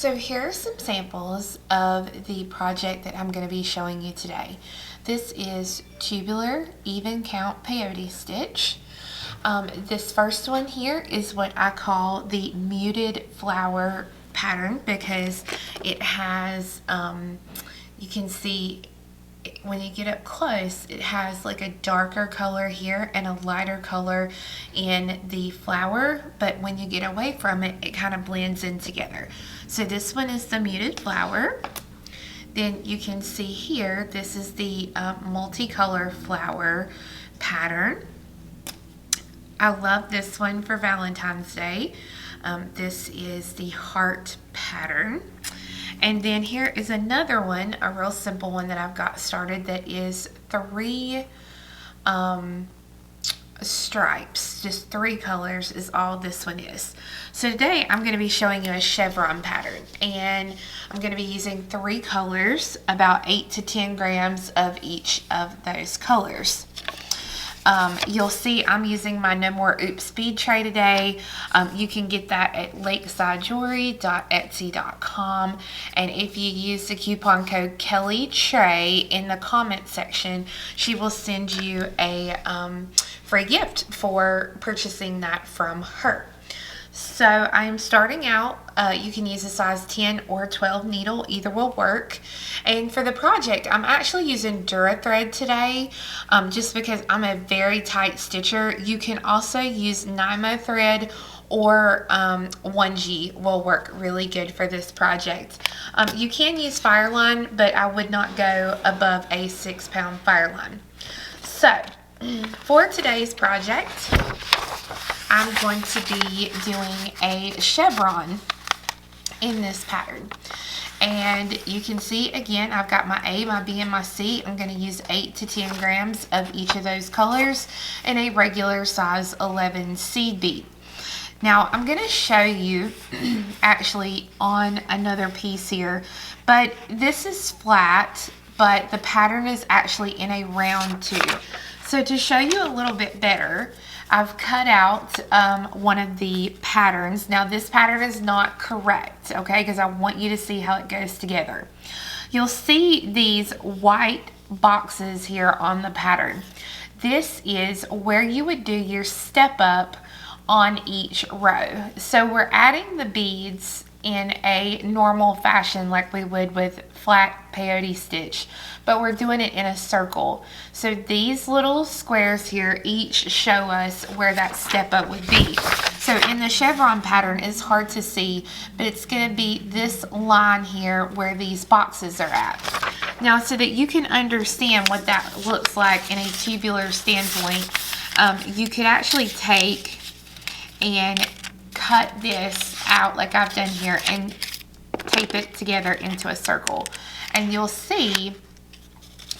So here are some samples of the project that I'm going to be showing you today. This is tubular even count peyote stitch. This first one here is what I call the muted flower pattern because it has, you can see when you get up close, it has like a darker color here and a lighter color in the flower, but when you get away from it, it kind of blends in together. So this one is the muted flower. Then you can see here, this is the multicolor flower pattern. I love this one for Valentine's Day. This is the heart pattern. And then here is another one, a real simple one that I've got started that is 3 stripes, just 3 colors is all this one is. So today I'm going to be showing you a chevron pattern, and I'm going to be using 3 colors, about 8 to 10 grams of each of those colors. You'll see I'm using my No More Oops bead tray today. You can get that at lakesidejewelry.etsy.com, and if you use the coupon code KellyTray in the comment section, she will send you a free gift for purchasing that from her. So I'm starting out, you can use a size 10 or 12 needle, either will work. And for the project, I'm actually using Dura thread today, just because I'm a very tight stitcher. You can also use Nymo thread, or 1G will work really good for this project. You can use Fireline, but I would not go above a 6-pound Fireline. So for today's project, I'm going to be doing a chevron in this pattern. And you can see, again, I've got my A, my B, and my C. I'm going to use 8 to 10 grams of each of those colors and a regular size 11 seed bead. Now, I'm going to show you actually on another piece here, but this is flat, but the pattern is actually in a round too. So to show you a little bit better, I've cut out one of the patterns. Now this pattern is not correct, okay, because I want you to see how it goes together. You'll see these white boxes here on the pattern. This is where you would do your step up on each row. So we're adding the beads in a normal fashion like we would with flat peyote stitch, but we're doing it in a circle. So these little squares here each show us where that step up would be. So in the chevron pattern, it's hard to see, but it's going to be this line here where these boxes are at. Now, so that you can understand what that looks like in a tubular standpoint, you could actually take and cut this out like I've done here and tape it together into a circle. And you'll see,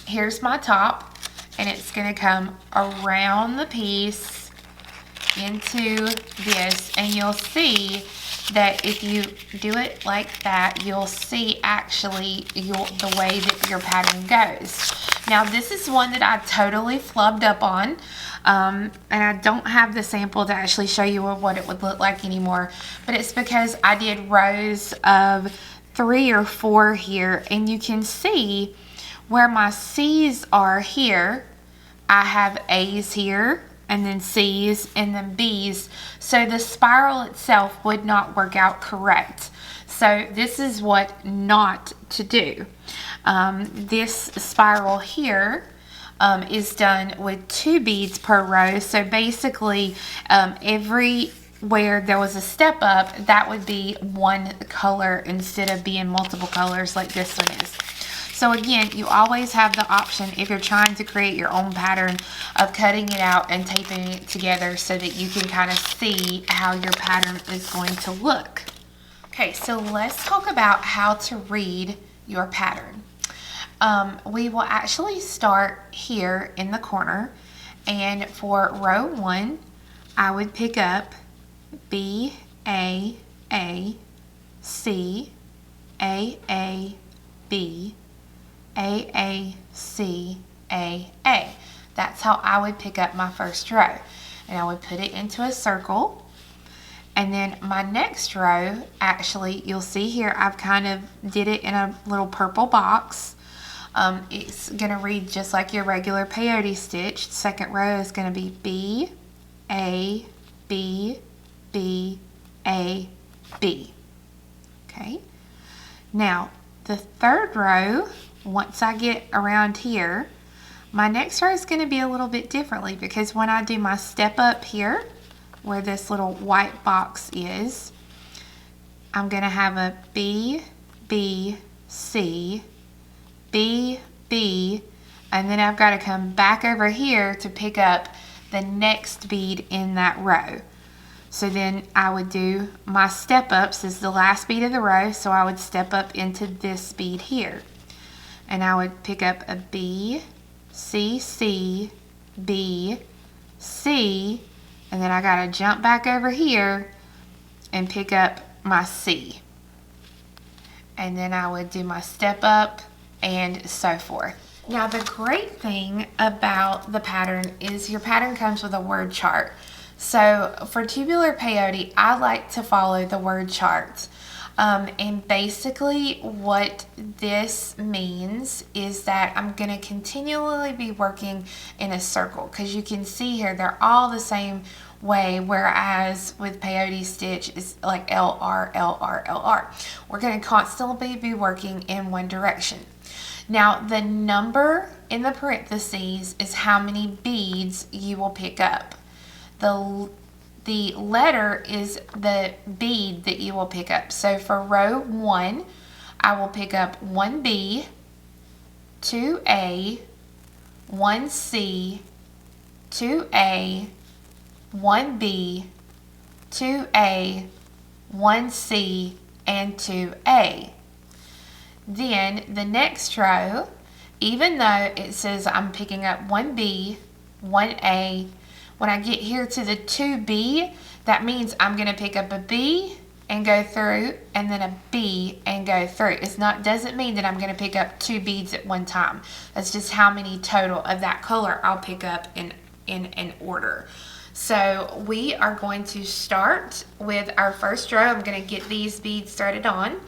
here's my top, and it's going to come around the piece into this, and you'll see that if you do it like that, you'll see actually the way that your pattern goes. Now this is one that I totally flubbed up on, and I don't have the sample to actually show you what it would look like anymore, but it's because I did rows of 3 or 4 here, and you can see where my C's are here. I have A's here, and then C's, and then B's, so the spiral itself would not work out correct. So this is what not to do. This spiral here is done with 2 beads per row. So basically, everywhere there was a step up, that would be 1 color instead of being multiple colors like this one is. So again, you always have the option, if you're trying to create your own pattern, of cutting it out and taping it together so that you can kind of see how your pattern is going to look. Okay, so let's talk about how to read your pattern. We will actually start here in the corner, and for row 1, I would pick up B, A, C, A, B, A, C, A. That's how I would pick up my first row. And I would put it into a circle, And then my next row, actually, you'll see here, I've kind of did it in a little purple box. It's going to read just like your regular peyote stitch. Second row is going to be B, A, B, B, A, B. Okay. Now, the third row, once I get around here, my next row is going to be a little bit differently, because when I do my step up here, where this little white box is, I'm going to have a B, B, C, B, B, and then I've got to come back over here to pick up the next bead in that row. So then I would do my step ups as the last bead of the row, so I would step up into this bead here. And I would pick up a B, C, C, B, C, and then I gotta jump back over here and pick up my C. And then I would do my step up and so forth. Now the great thing about the pattern is your pattern comes with a word chart. So for tubular peyote, I like to follow the word chart. And basically what this means is that I'm going to continually be working in a circle, because you can see here they're all the same way, whereas with peyote stitch it's like LR, LR, LR. We're going to constantly be working in one direction. Now the number in the parentheses is how many beads you will pick up. The letter is the bead that you will pick up. So for row 1, I will pick up 1B, 2A, 1C, 2A, 1B, 2A, 1C, and 2A. Then the next row, even though it says I'm picking up 1B, 1A, when I get here to the 2B, that means I'm going to pick up a B and go through, and then a B and go through. Doesn't mean that I'm going to pick up 2 beads at one time. That's just how many total of that color I'll pick up in an order. So we are going to start with our first row. I'm going to get these beads started on,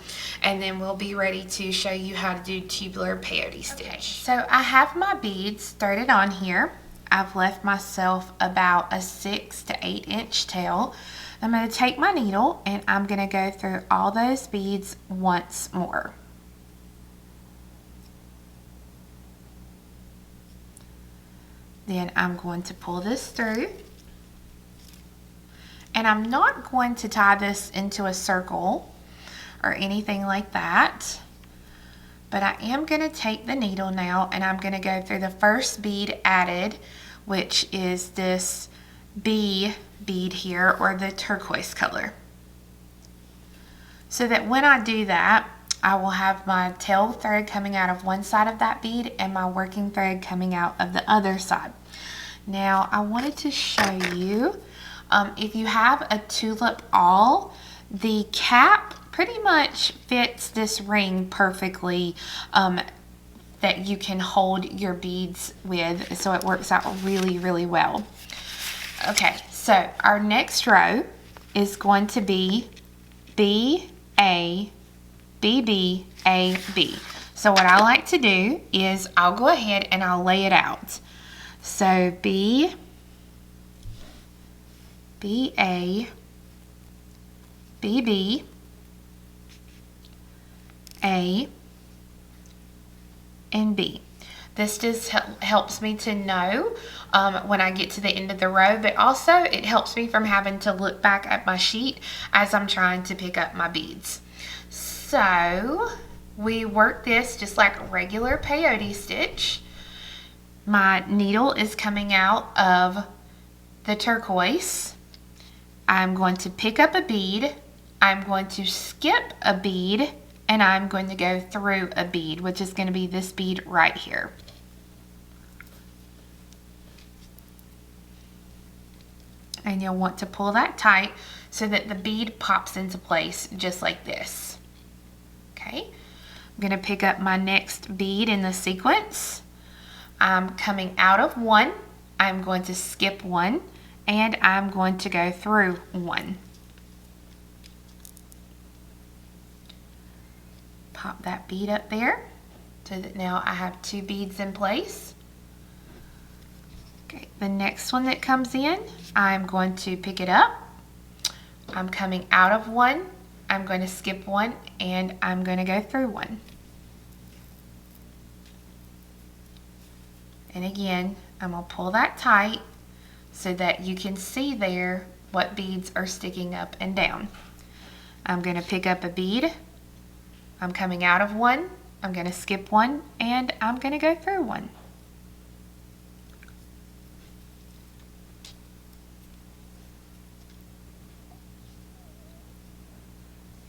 and then we'll be ready to show you how to do tubular peyote stitch. Okay, so I have my beads started on here. I've left myself about a 6 to 8 inch tail. I'm going to take my needle and I'm going to go through all those beads once more. Then I'm going to pull this through. And I'm not going to tie this into a circle or anything like that. But I am going to take the needle now and I'm going to go through the first bead added, which is this B bead here, or the turquoise color. So that when I do that, I will have my tail thread coming out of one side of that bead and my working thread coming out of the other side. Now I wanted to show you, if you have a tulip awl, the cap pretty much fits this ring perfectly, that you can hold your beads with, so it works out really, really well. Okay, so our next row is going to be B, A, B, B, A, B. So what I like to do is I'll go ahead and I'll lay it out. So B, B, A, B, B, A, and B. This just helps me to know when I get to the end of the row, but also it helps me from having to look back at my sheet as I'm trying to pick up my beads. So we work this just like a regular peyote stitch. My needle is coming out of the turquoise. I'm going to pick up a bead, I'm going to skip a bead, and I'm going to go through a bead, which is going to be this bead right here. And you'll want to pull that tight so that the bead pops into place just like this. Okay, I'm going to pick up my next bead in the sequence. I'm coming out of one, I'm going to skip one, and I'm going to go through one. pop that bead up there so that now I have 2 beads in place. Okay, the next one that comes in, I'm going to pick it up. I'm coming out of one, I'm going to skip one, and I'm going to go through one. And again, I'm going to pull that tight so that you can see there what beads are sticking up and down. I'm going to pick up a bead, I'm coming out of one, I'm going to skip one, and I'm going to go through one.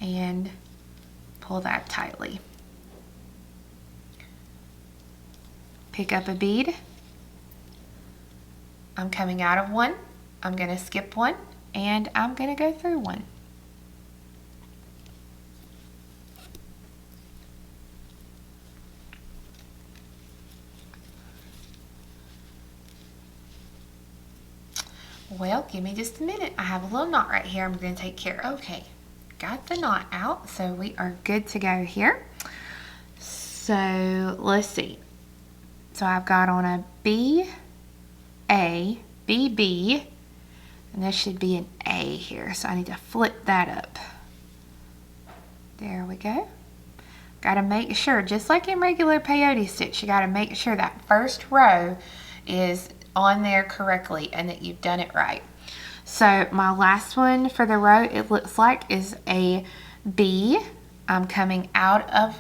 And pull that tightly. Pick up a bead, I'm coming out of one, I'm going to skip one, and I'm going to go through one. Well, give me just a minute. I have a little knot right here I'm going to take care of. Okay, got the knot out, so we are good to go here. So let's see. So I've got on a B, A, B, B, and there should be an A here, so I need to flip that up. There we go. Got to make sure, just like in regular peyote stitch, you got to make sure that first row is on there correctly and that you've done it right. So my last one for the row, it looks like, is a B. I'm coming out of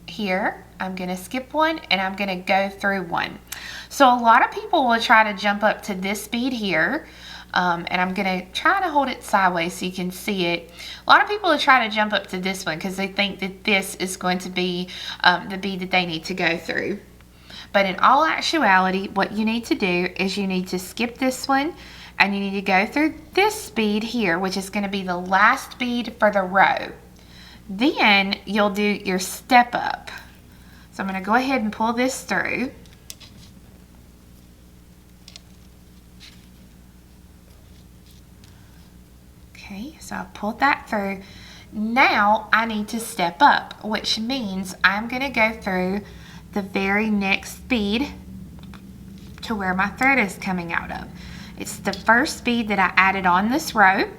here, I'm going to skip one, and I'm going to go through one. So a lot of people will try to jump up to this bead here, and I'm going to try to hold it sideways so you can see it. A lot of people will try to jump up to this one because they think that this is going to be the bead that they need to go through. But in all actuality, what you need to do is you need to skip this one, and you need to go through this bead here, which is going to be the last bead for the row. Then you'll do your step up. So I'm going to go ahead and pull this through. Okay, so I pulled that through. Now I need to step up, which means I'm going to go through the very next bead to where my thread is coming out of. It's the first bead that I added on this row.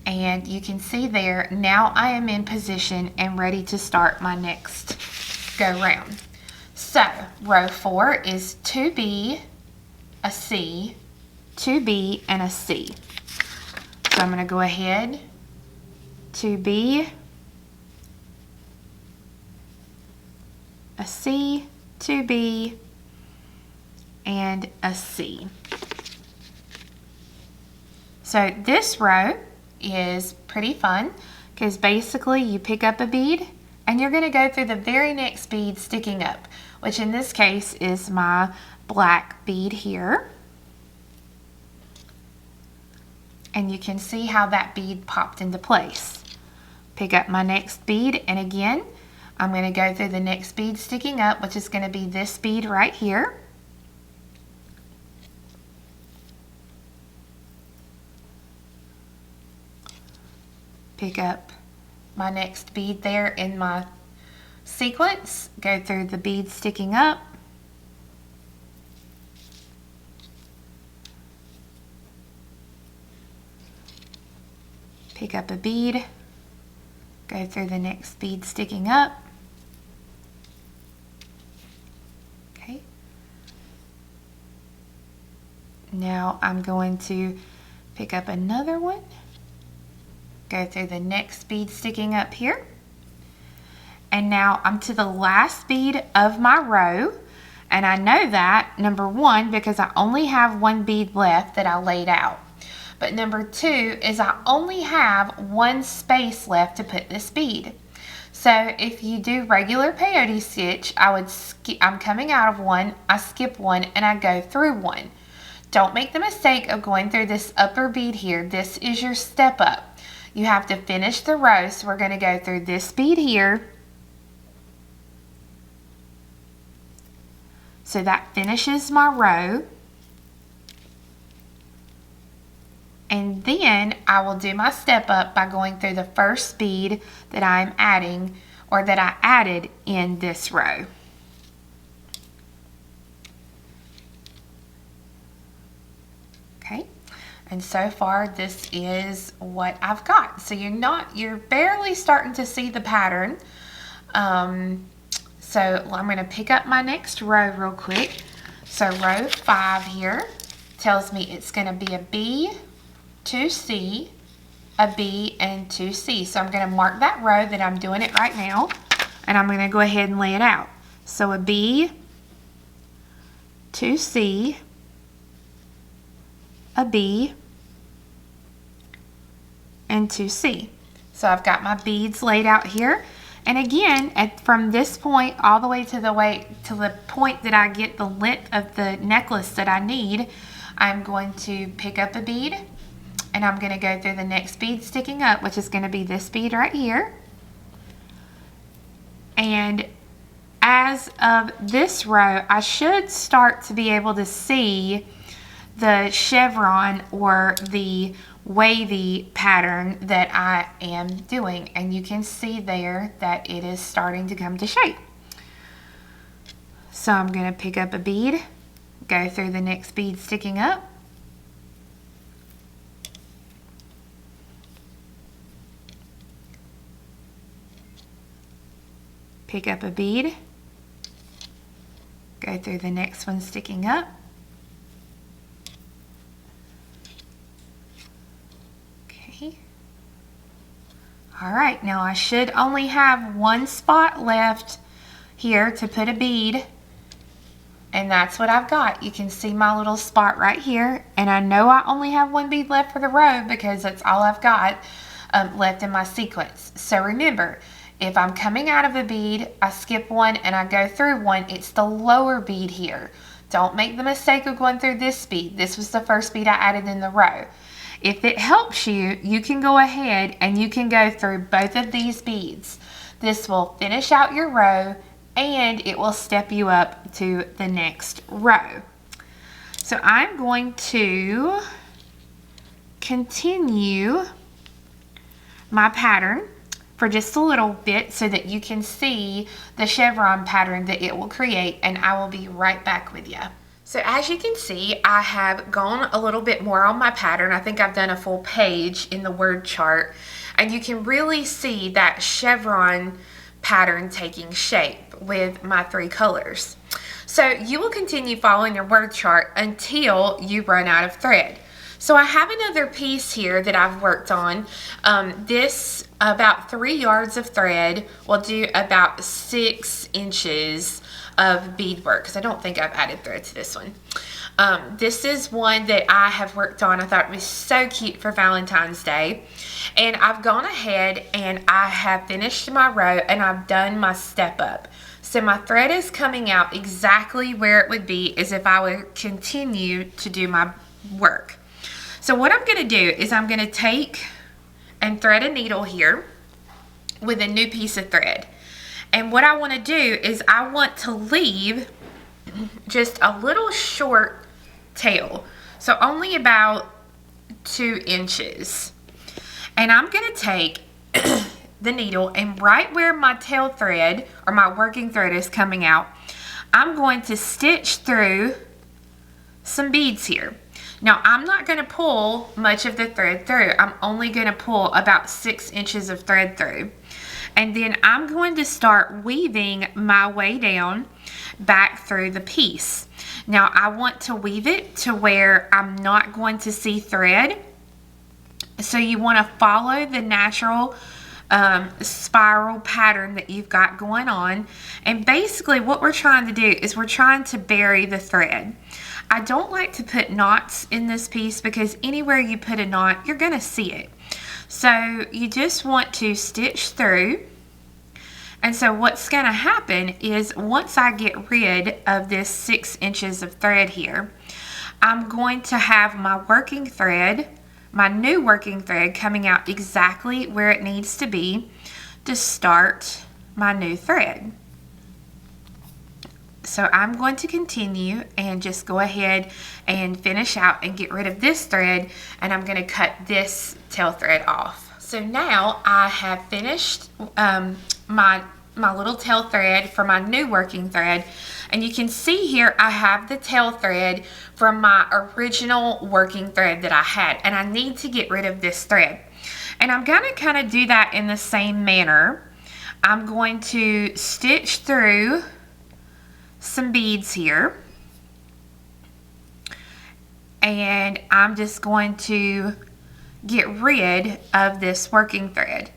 And you can see there, now I am in position and ready to start my next go round. So row 4 is 2B, a C, 2B, and a C. So I'm going to go ahead, 2B, a C, 2B, and a C. So this row is pretty fun because basically you pick up a bead and you're going to go through the very next bead sticking up, which in this case is my black bead here. And you can see how that bead popped into place. Pick up my next bead, and again I'm going to go through the next bead sticking up, which is going to be this bead right here. Pick up my next bead there in my sequence, go through the bead sticking up, pick up a bead, go through the next bead sticking up. Okay. Now I'm going to pick up another one, go through the next bead sticking up here, and now I'm to the last bead of my row, and I know that, number 1, because I only have 1 bead left that I laid out, but number 2 is I only have 1 space left to put this bead. So if you do regular peyote stitch, I'm coming out of one, I skip one, and I go through one. Don't make the mistake of going through this upper bead here. This is your step up. You have to finish the row, so we're going to go through this bead here. So that finishes my row. And then I will do my step up by going through the first bead that I'm adding, or that I added in this row. Okay, and so far this is what I've got. So you're barely starting to see the pattern. So I'm going to pick up my next row real quick. So row 5 here tells me it's going to be a B, 2C, a B, and 2C. So I'm going to mark that row that I'm doing it right now, and I'm going to go ahead and lay it out. So a B, 2C, a B, and 2C. So I've got my beads laid out here. And again, from this point all the way to the point that I get the length of the necklace that I need, I'm going to pick up a bead, and I'm going to go through the next bead sticking up, which is going to be this bead right here. And as of this row, I should start to be able to see the chevron or the wavy pattern that I am doing, and you can see there that it is starting to come to shape. So I'm going to pick up a bead, go through the next bead sticking up, pick up a bead, go through the next one sticking up, all right, now I should only have one spot left here to put a bead, and that's what I've got. You can see my little spot right here, and I know I only have one bead left for the row because that's all I've got left in my sequence. So remember, if I'm coming out of a bead, I skip one and I go through one, it's the lower bead here. Don't make the mistake of going through this bead. This was the first bead I added in the row. If it helps you, you can go ahead and you can go through both of these beads. This will finish out your row and it will step you up to the next row. So I'm going to continue my pattern for just a little bit so that you can see the chevron pattern that it will create, and I will be right back with you. So as you can see, I have gone a little bit more on my pattern. I think I've done a full page in the word chart, and you can really see that chevron pattern taking shape with my 3 colors. So you will continue following your word chart until you run out of thread. So I have another piece here that I've worked on. This about 3 yards of thread will do about 6 inches of beadwork, because I don't think I've added thread to this one. This is one that I have worked on. I thought it was so cute for Valentine's Day, and I've gone ahead and I have finished my row and I've done my step up. So my thread is coming out exactly where it would be as if I would continue to do my work. So what I'm going to do is I'm going to take and thread a needle here with a new piece of thread. And what I want to do is I want to leave just a little short tail. So only about 2 inches. And I'm going to take the needle, and right where my tail thread or my working thread is coming out, I'm going to stitch through some beads here. Now I'm not going to pull much of the thread through. I'm only going to pull about 6 inches of thread through. And then I'm going to start weaving my way down back through the piece. Now I want to weave it to where I'm not going to see thread. So you want to follow the natural spiral pattern that you've got going on. And basically what we're trying to do is we're trying to bury the thread. I don't like to put knots in this piece because anywhere you put a knot, you're going to see it. So you just want to stitch through. And so what's going to happen is once I get rid of this 6 inches of thread here, I'm going to have my working thread, my new working thread, coming out exactly where it needs to be to start my new thread. So I'm going to continue and just go ahead and finish out and get rid of this thread, and I'm going to cut this tail thread off. So now I have finished my my little tail thread for my new working thread. And you can see here I have the tail thread from my original working thread that I had, and I need to get rid of this thread. And I'm going to kind of do that in the same manner. I'm going to stitch through some beads here, and I'm just going to get rid of this working thread.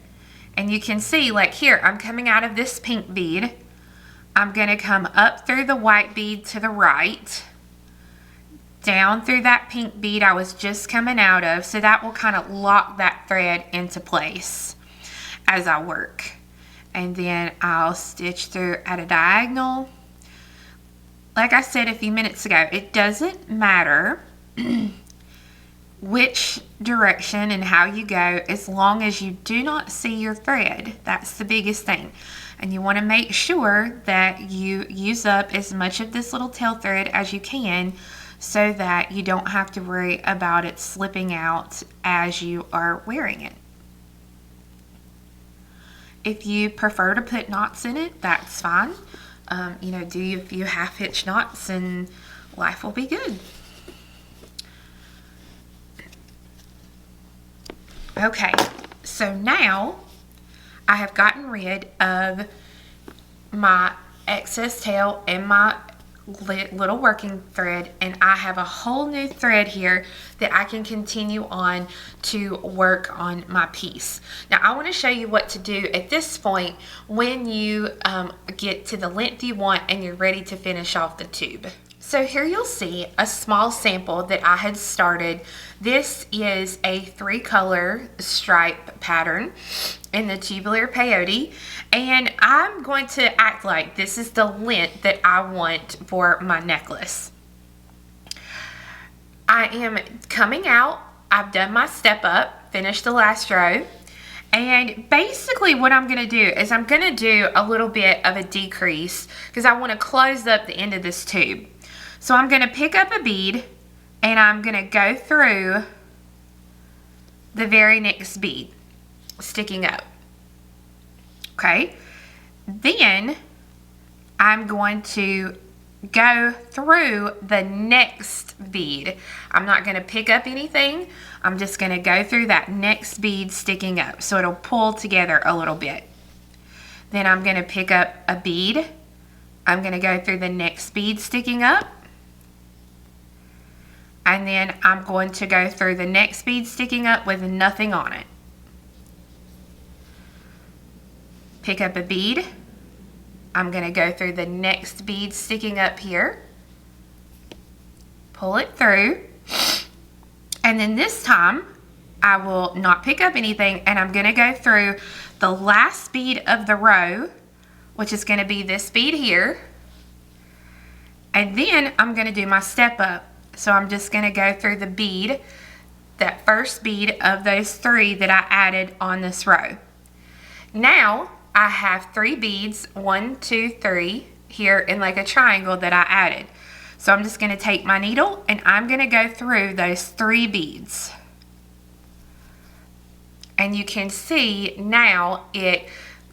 And you can see, like here, I'm coming out of this pink bead. I'm going to come up through the white bead to the right, down through that pink bead I was just coming out of, so that will kind of lock that thread into place as I work. And then I'll stitch through at a diagonal. Like I said a few minutes ago, it doesn't matter which direction and how you go, as long as you do not see your thread. That's the biggest thing. And you want to make sure that you use up as much of this little tail thread as you can, so that you don't have to worry about it slipping out as you are wearing it. If you prefer to put knots in it, that's fine. You know, do a few half-hitch knots and life will be good. Okay, so now I have gotten rid of my excess tail and my little working thread, and I have a whole new thread here that I can continue on to work on my piece. Now I want to show you what to do at this point when you get to the length you want and you're ready to finish off the tube. So here you'll see a small sample that I had started. This is a 3-color stripe pattern in the Tubular Peyote, and I'm going to act like this is the length that I want for my necklace. I am coming out, I've done my step up, finished the last row, and basically what I'm going to do is I'm going to do a little bit of a decrease because I want to close up the end of this tube. So I'm going to pick up a bead and I'm going to go through the very next bead sticking up. Okay, then I'm going to go through the next bead. I'm not going to pick up anything. I'm just going to go through that next bead sticking up so it'll pull together a little bit. Then I'm going to pick up a bead. I'm going to go through the next bead sticking up. And then I'm going to go through the next bead sticking up with nothing on it. Pick up a bead. I'm going to go through the next bead sticking up here. Pull it through. And then this time, I will not pick up anything, and I'm going to go through the last bead of the row, which is going to be this bead here. And then I'm going to do my step up. So I'm just going to go through the bead, that first bead of those 3 that I added on this row. Now I have 3 beads, 1, 2, 3 here in like a triangle that I added. So I'm just going to take my needle and I'm going to go through those 3 beads. And you can see now it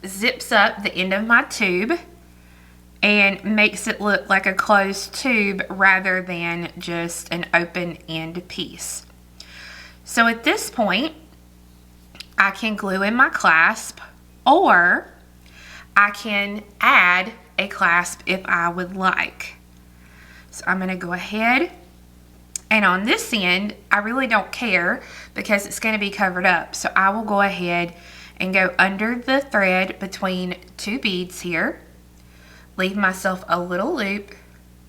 zips up the end of my tube and makes it look like a closed tube rather than just an open end piece. So at this point, I can glue in my clasp, or I can add a clasp if I would like. So I'm going to go ahead, and on this end, I really don't care because it's going to be covered up. So I will go ahead and go under the thread between 2 beads here. Leave myself a little loop,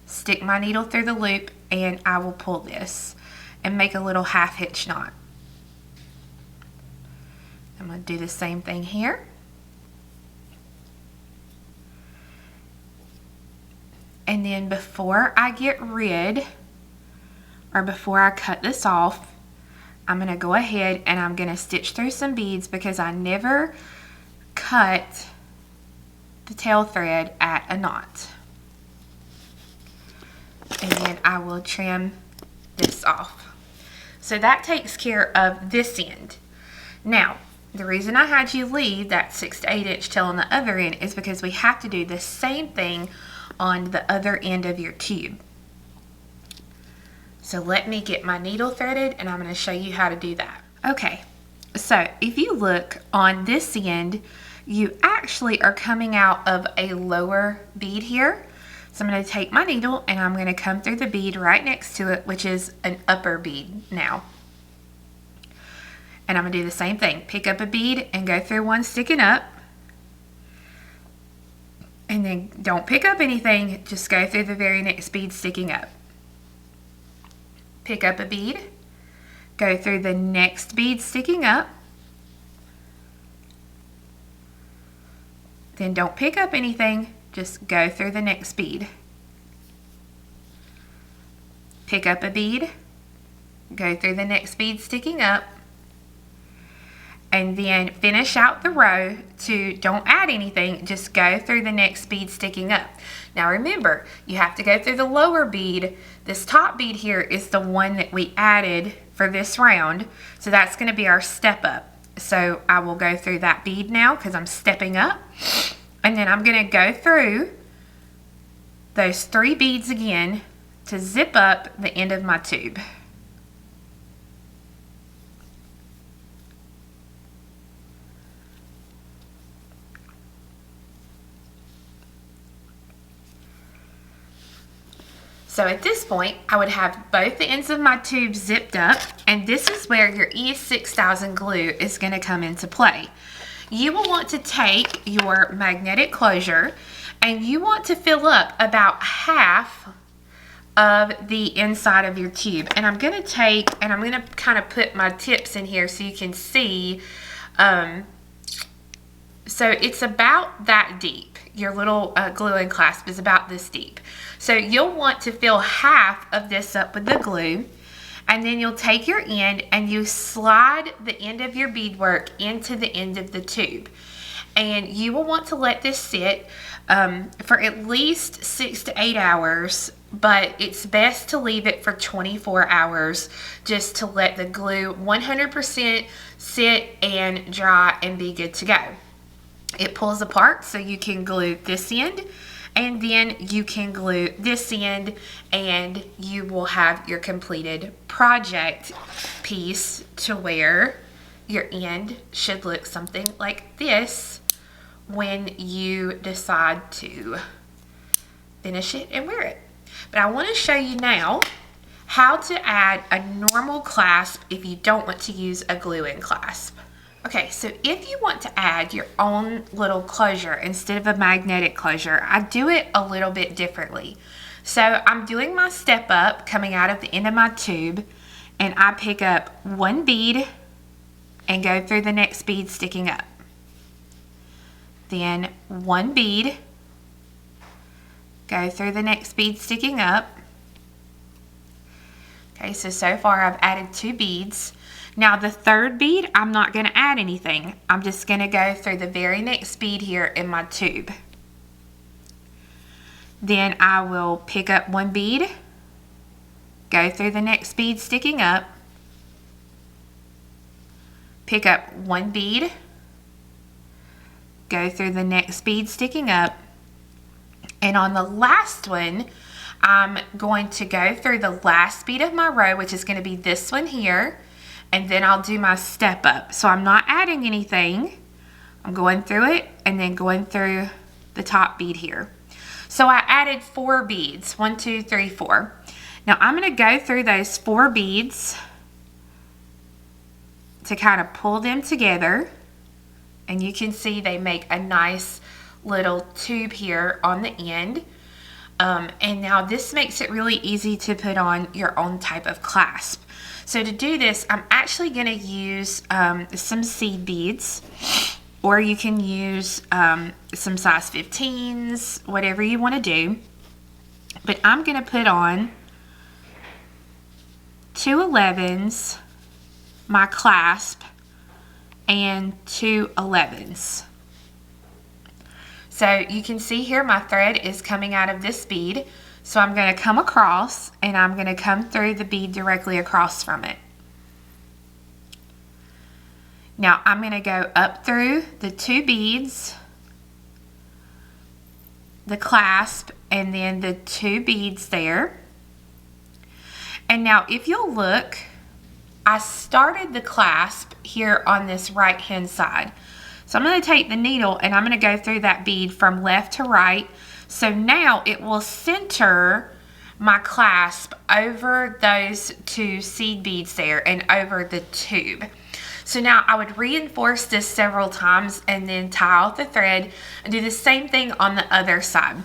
stick my needle through the loop, and I will pull this and make a little half hitch knot. I'm going to do the same thing here. And then before I get rid, or before I cut this off, I'm going to go ahead and I'm going to stitch through some beads because I never cut the tail thread at a knot. And then I will trim this off. So that takes care of this end. Now, The reason I had you leave that 6 to 8 inch tail on the other end is because we have to do the same thing on the other end of your tube. So let me get my needle threaded and I'm going to show you how to do that. Okay, so if you look on this end, you actually are coming out of a lower bead here. So I'm going to take my needle and I'm going to come through the bead right next to it, which is an upper bead now. And I'm going to do the same thing. Pick up a bead and go through one sticking up. And then don't pick up anything, just go through the very next bead sticking up. Pick up a bead, go through the next bead sticking up. Then don't pick up anything, just go through the next bead. Pick up a bead, go through the next bead sticking up. And then finish out the row to don't add anything, just go through the next bead sticking up. Now remember, you have to go through the lower bead. This top bead here is the one that we added for this round, so that's going to be our step up. So I will go through that bead now because I'm stepping up, and then I'm going to go through those 3 beads again to zip up the end of my tube. So at this point, I would have both the ends of my tube zipped up, and this is where your E6000 glue is going to come into play. You will want to take your magnetic closure and you want to fill up about half of the inside of your tube. And I'm going to take, and I'm going to kind of put my tips in here so you can see. So it's about that deep. Your little glue and clasp is about this deep. So you'll want to fill half of this up with the glue, and then you'll take your end and you slide the end of your beadwork into the end of the tube. And you will want to let this sit for at least 6 to 8 hours, but it's best to leave it for 24 hours just to let the glue 100% sit and dry and be good to go. It pulls apart so you can glue this end, and then you can glue this end, and you will have your completed project piece to where your end should look something like this when you decide to finish it and wear it. But I want to show you now how to add a normal clasp if you don't want to use a glue-in clasp. Okay, so if you want to add your own little closure instead of a magnetic closure, I do it a little bit differently. So I'm doing my step up coming out of the end of my tube, and I pick up one bead and go through the next bead sticking up. Then one bead, go through the next bead sticking up. Okay, so far I've added 2 beads. Now the third bead, I'm not going to add anything. I'm just going to go through the very next bead here in my tube. Then I will pick up one bead, go through the next bead sticking up, pick up one bead, go through the next bead sticking up, and on the last one, I'm going to go through the last bead of my row, which is going to be this one here, and then I'll do my step up. So I'm not adding anything. I'm going through it and then going through the top bead here. So I added 4 beads, 1, 2, 3, 4. Now I'm going to go through those 4 beads to kind of pull them together, and you can see they make a nice little tube here on the end. And now this makes it really easy to put on your own type of clasp. So to do this, I'm actually going to use some seed beads, or you can use some size 15s, whatever you want to do. But I'm going to put on 2 11s, my clasp, and 2 11s. So you can see here my thread is coming out of this bead. So I'm going to come across, and I'm going to come through the bead directly across from it. Now I'm going to go up through the 2 beads, the clasp, and then the 2 beads there. And now if you'll look, I started the clasp here on this right hand side. So I'm going to take the needle and I'm going to go through that bead from left to right. So now it will center my clasp over those 2 seed beads there and over the tube. So now I would reinforce this several times and then tie out the thread and do the same thing on the other side.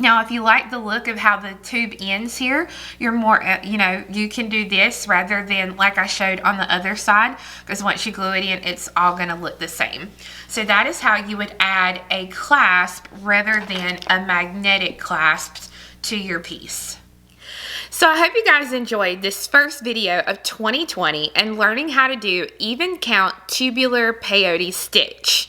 Now, if you like the look of how the tube ends here, you're more, you can do this rather than like I showed on the other side, because once you glue it in, it's all going to look the same. So that is how you would add a clasp rather than a magnetic clasp to your piece. So I hope you guys enjoyed this first video of 2020 and learning how to do even count tubular peyote stitch.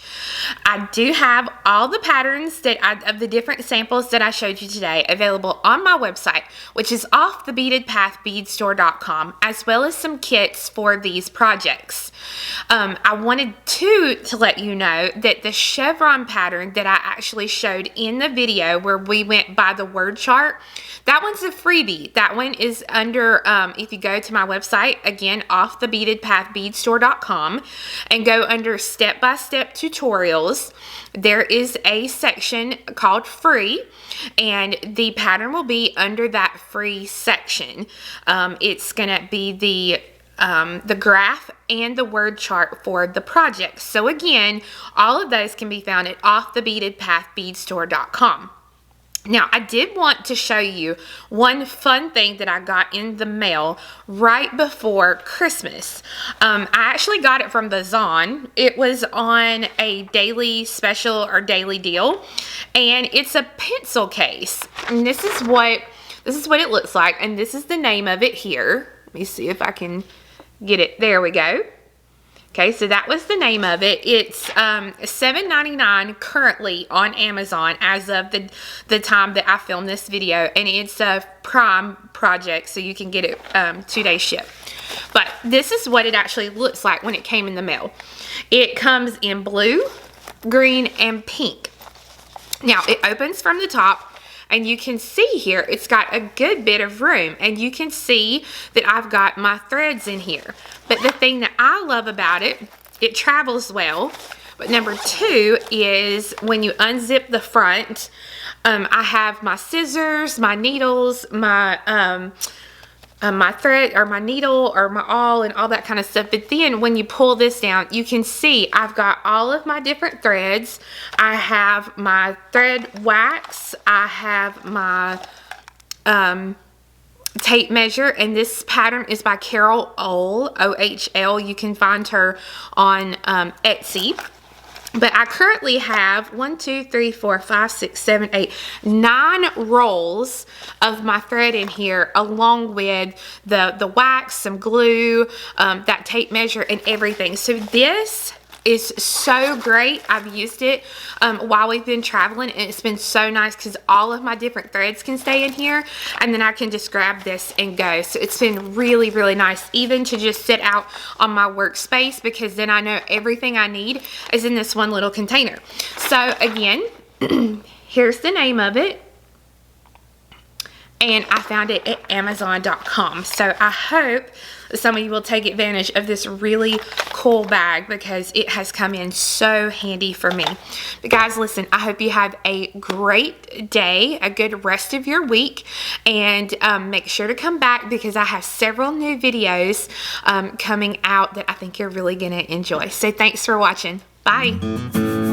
I do have all the patterns of the different samples that I showed you today available on my website, which is offthebeadedpathbeadstore.com, as well as some kits for these projects. I wanted to let you know that the chevron pattern that I actually showed in the video where we went by the word chart, that one's a freebie. That one is under, if you go to my website, again, offthebeadedpathbeadstore.com, and go under step-by-step tutorials, there is a section called free, and the pattern will be under that free section. It's going to be the graph and the word chart for the project. So again, all of those can be found at offthebeadedpathbeadstore.com. Now, I did want to show you one fun thing that I got in the mail right before Christmas. I actually got it from the Zon. It was on a daily special or daily deal, and it's a pencil case. And this is what it looks like, and this is the name of it here. Let me see if I can get it. There we go. Okay, so that was the name of it. It's $7.99 currently on Amazon as of the time that I filmed this video, and it's a Prime project, so you can get it 2-day ship. But this is what it actually looks like when it came in the mail. It comes in blue, green, and pink. Now, it opens from the top. And you can see here, it's got a good bit of room, and you can see that I've got my threads in here. But the thing that I love about it, it travels well. But number 2 is when you unzip the front, I have my scissors, my needles, my thread or my needle or my awl and all that kind of stuff. But then when you pull this down, you can see I've got all of my different threads. I have my thread wax. I have my tape measure, and this pattern is by Carol Ohl, O-H-L. You can find her on Etsy. But I currently have 1, 2, 3, 4, 5, 6, 7, 8, 9 rolls of my thread in here, along with the wax, some glue, that tape measure, and everything. So this is so great. I've used it while we've been traveling, and it's been so nice because all of my different threads can stay in here, and then I can just grab this and go. So it's been really, really nice, even to just sit out on my workspace, because then I know everything I need is in this one little container. So again, here's the name of it. And I found it at Amazon.com. So I hope some of you will take advantage of this really cool bag, because it has come in so handy for me. But guys, listen, I hope you have a great day, a good rest of your week, and make sure to come back, because I have several new videos coming out that I think you're really going to enjoy. So thanks for watching. Bye.